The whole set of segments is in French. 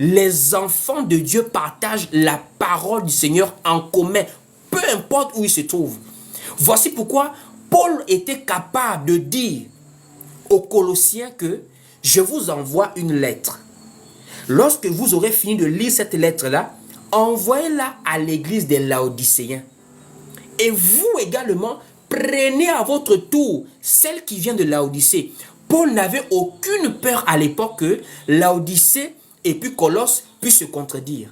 les enfants de Dieu partagent la parole du Seigneur en commun, peu importe où ils se trouvent. Voici pourquoi Paul était capable de dire aux Colossiens que je vous envoie une lettre. Lorsque vous aurez fini de lire cette lettre-là, envoyez-la à l'église des Laodicéens. Et vous également, prenez à votre tour celle qui vient de Laodicée. Paul n'avait aucune peur à l'époque que Laodicée et puis Colosse puissent se contredire.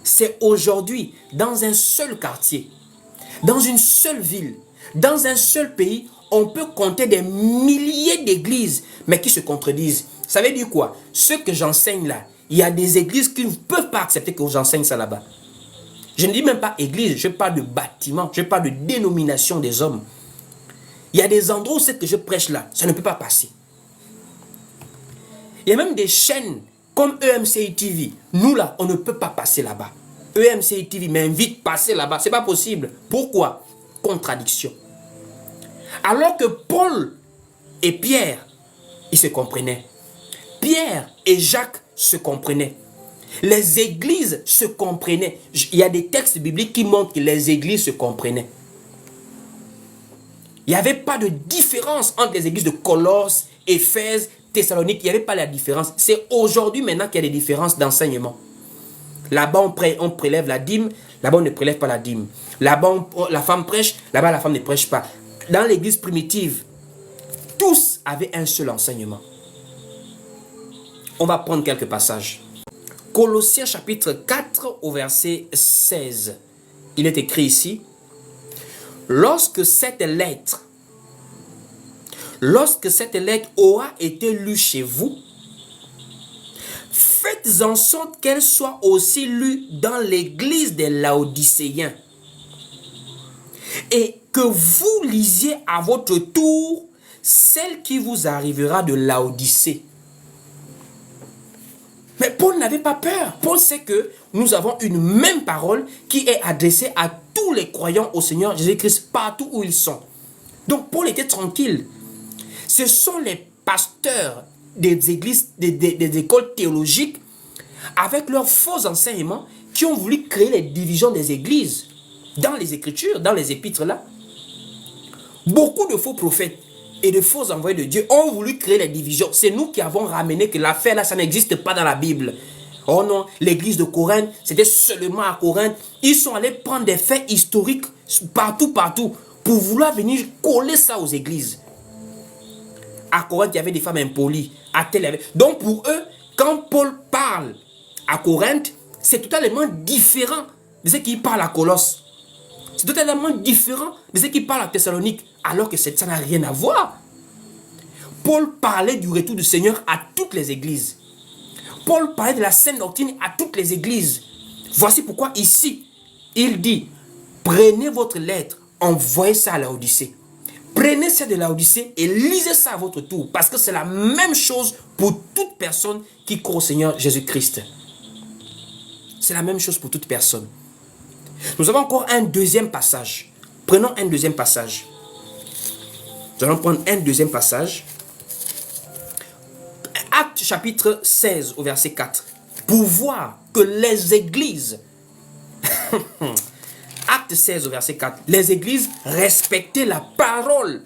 C'est aujourd'hui, dans un seul quartier, dans une seule ville, dans un seul pays, on peut compter des milliers d'églises, mais qui se contredisent. Ça veut dire quoi? Ce que j'enseigne là, il y a des églises qui ne peuvent pas accepter que j'enseigne ça là-bas. Je ne dis même pas église, je parle de bâtiment, je parle de dénomination des hommes. Il y a des endroits où ce que je prêche là, ça ne peut pas passer. Il y a même des chaînes comme EMCI TV. Nous là, on ne peut pas passer là-bas. EMCI TV m'invite à passer là-bas. C'est pas possible. Pourquoi? Contradiction. Alors que Paul et Pierre, ils se comprenaient. Pierre et Jacques se comprenaient. Les églises se comprenaient. Il y a des textes bibliques qui montrent que les églises se comprenaient. Il n'y avait pas de différence entre les églises de Colosse, Éphèse, Thessalonique. Il n'y avait pas la différence. C'est aujourd'hui maintenant qu'il y a des différences d'enseignement. Là-bas, on prélève la dîme. Là-bas, on ne prélève pas la dîme. Là-bas, la femme prêche. Là-bas, la femme ne prêche pas. Dans l'église primitive, tous avaient un seul enseignement. On va prendre quelques passages. Colossiens chapitre 4 au verset 16. Il est écrit ici. Lorsque cette lettre aura été lue chez vous, faites en sorte qu'elle soit aussi lue dans l'église des Laodicéens. Et que vous lisiez à votre tour celle qui vous arrivera de Laodicée. Mais Paul n'avait pas peur. Paul sait que nous avons une même parole qui est adressée à tous les croyants au Seigneur Jésus-Christ partout où ils sont. Donc Paul était tranquille. Ce sont les pasteurs des églises, des écoles théologiques, avec leurs faux enseignements, qui ont voulu créer les divisions des églises. Dans les Écritures, dans les épîtres là, beaucoup de faux prophètes et de faux envoyés de Dieu ont voulu créer les divisions. C'est nous qui avons ramené que l'affaire là, ça n'existe pas dans la Bible. Oh non, l'église de Corinthe, c'était seulement à Corinthe. Ils sont allés prendre des faits historiques partout, pour vouloir venir coller ça aux églises. À Corinthe, il y avait des femmes impolies. Donc pour eux, quand Paul parle à Corinthe, c'est totalement différent de ce qu'il parle à Colosse. C'est totalement différent de ce qu'il parle à Thessalonique, alors que ça n'a rien à voir. Paul parlait du retour du Seigneur à toutes les églises. Paul parlait de la sainte doctrine à toutes les églises. Voici pourquoi ici, il dit, prenez votre lettre, envoyez ça à Laodicée. Prenez ça de Laodicée et lisez ça à votre tour, parce que c'est la même chose pour toute personne qui croit au Seigneur Jésus-Christ. C'est la même chose pour toute personne. Nous avons encore un deuxième passage. Prenons un deuxième passage. Nous allons prendre un deuxième passage. Actes chapitre 16 au verset 4. Pour voir que les églises, Acte 16 au verset 4, les églises respectaient la parole,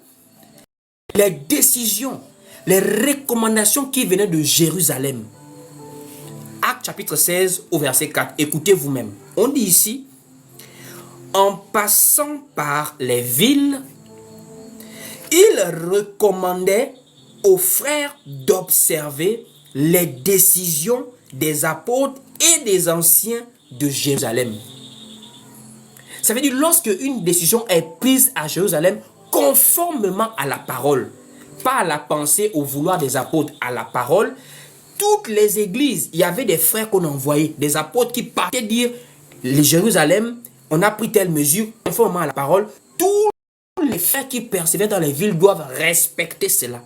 les décisions, les recommandations qui venaient de Jérusalem. Acte chapitre 16 au verset 4. Écoutez vous-même. On dit ici, en passant par les villes, il recommandait aux frères d'observer les décisions des apôtres et des anciens de Jérusalem. Ça veut dire lorsque une décision est prise à Jérusalem conformément à la parole, pas à la pensée, au vouloir des apôtres, à la parole, toutes les églises, il y avait des frères qu'on envoyait, des apôtres qui partaient dire, les Jérusalem, on a pris telle mesure, conformément à la parole, tous les frères qui persévèrent dans les villes doivent respecter cela.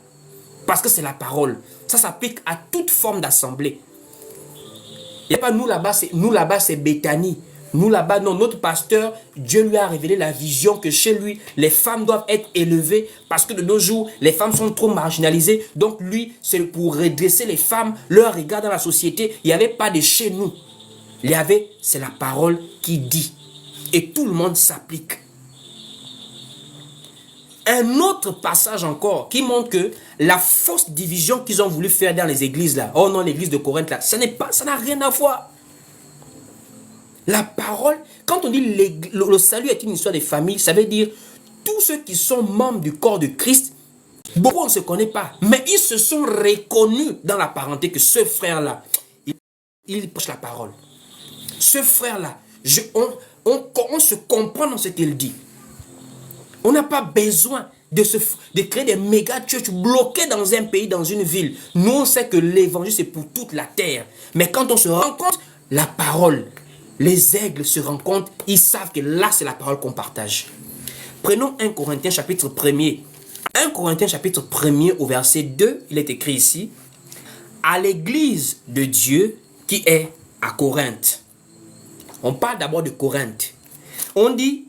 Parce que c'est la parole. Ça s'applique à toute forme d'assemblée. Il n'y a pas nous là-bas, c'est Béthanie. Nous là-bas, non, notre pasteur, Dieu lui a révélé la vision que chez lui, les femmes doivent être élevées parce que de nos jours, les femmes sont trop marginalisées. Donc lui, c'est pour redresser les femmes, leur regard dans la société. Il n'y avait pas de chez nous. Il y avait, c'est la parole qui dit. Et tout le monde s'applique. Un autre passage encore qui montre que la fausse division qu'ils ont voulu faire dans les églises là, oh non, l'église de Corinthe là, ça n'a rien à voir. La parole, quand on dit le salut est une histoire de famille, ça veut dire tous ceux qui sont membres du corps de Christ, beaucoup ne se connaissent pas, mais ils se sont reconnus dans la parenté que ce frère-là, il prêche la parole. Ce frère-là, on se comprend dans ce qu'il dit. On n'a pas besoin de créer des méga churches bloquées dans un pays, dans une ville. Nous, on sait que l'évangile, c'est pour toute la terre. Mais quand on se rencontre, la parole, les aigles se rencontrent, ils savent que là, c'est la parole qu'on partage. Prenons 1 Corinthiens chapitre 1er. 1 Corinthiens chapitre 1er au verset 2, il est écrit ici, à l'église de Dieu qui est à Corinthe. On parle d'abord de Corinthe. On dit,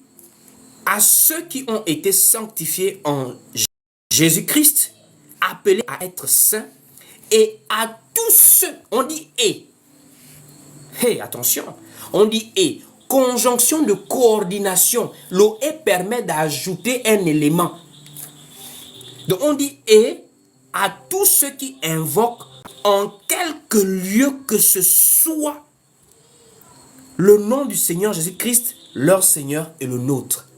à ceux qui ont été sanctifiés en Jésus-Christ, appelés à être saints, et à tous ceux, on dit et. Hey, attention, on dit et. Conjonction de coordination. Le et permet d'ajouter un élément. Donc on dit et à tous ceux qui invoquent en quelque lieu que ce soit le nom du Seigneur Jésus-Christ, leur Seigneur et le nôtre.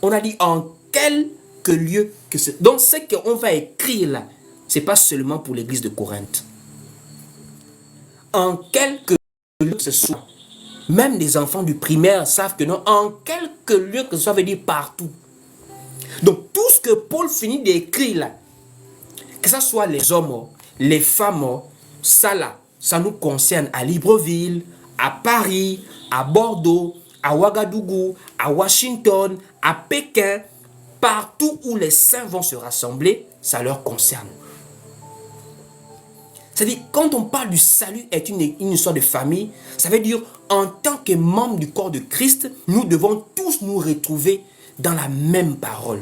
On a dit en quelque lieu que ce... Donc ce qu'on va écrire là, ce n'est pas seulement pour l'église de Corinthe. En quelque lieu que ce soit. Même les enfants du primaire savent que non, en quelque lieu que ce soit veut dire partout. Donc tout ce que Paul finit d'écrire là, que ce soit les hommes, les femmes, ça là, ça nous concerne à Libreville, à Paris, à Bordeaux, à Ouagadougou, à Washington, à Pékin, partout où les saints vont se rassembler, ça leur concerne. C'est-à-dire, quand on parle du salut est une histoire de famille, ça veut dire, en tant que membres du corps de Christ, nous devons tous nous retrouver dans la même parole.